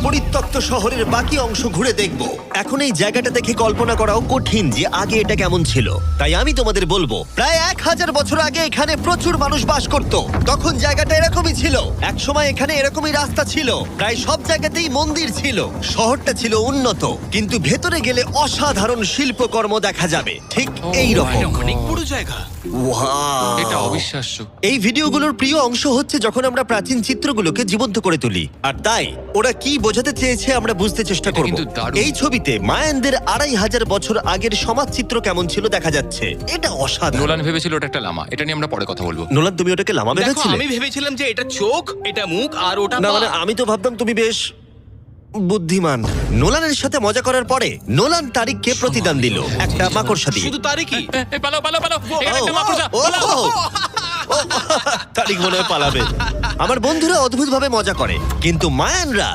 পরিত্যক্ত শহরের বাকি অংশ ঘুরে দেখব। এখন এই জায়গাটা দেখে কল্পনা করাও কঠিন যে আগে এটা কেমন ছিল। তাই আমি তোমাদের বলবো, প্রায় 1000 বছর আগে এখানে প্রচুর মানুষ বাস করত। তখন জায়গাটা এরকমই ছিল। একসময় এখানে এরকমই রাস্তা ছিল, প্রায় সব জায়গাতেই মন্দির ছিল। শহরটা ছিল উন্নত, কিন্তু ভেতরে গেলে অসাধারণ শিল্পকর্ম দেখা যাবে, ঠিক এই রকম। এটা অনেক বড় জায়গা। এটা অবিশ্বাস্য। এই ভিডিওগুলোর প্রিয় অংশ হচ্ছে যখন আমরা প্রাচীন চিত্রগুলোকে জীবন্ত করে তুলি, আর তাই ওরা কি বোঝাতে চেয়েছে আমরা বুঝতে চেষ্টা এটা করব। কিন্তু দারুণ। এই ছবিতে মায়ানদের 2500 বছর আগের সমাজ চিত্র কেমন ছিল দেখা যাচ্ছে। এটা অসাধারণ। নোলান ভেবেছিল ওটা একটা লামা। এটা নিয়ে আমরা পরে কথা বলবো। নোলান, তুমি ওটাকে লামা দেখো, ভেবেছিলে? আমি ভেবেছিলাম যে এটা চোখ, এটা মুখ, আর ওটা না পা। মানে আমি তো ভাবতাম তুমি বেশ বুদ্ধিমান। নোলানের সাথে মজা করার পরে নোলান তারিখকে প্রতিদান দিল একটা মাকড়সা দিয়ে। শুধু তারই কি? পালাও পালাও পালাও, এখানে একটা মাকড়সা, ও, পালাও। ও, ও, তারিক মনে হয় পালাবে। আমার বন্ধুরা অদ্ভুতভাবে মজা করে, কিন্তু মায়ানরা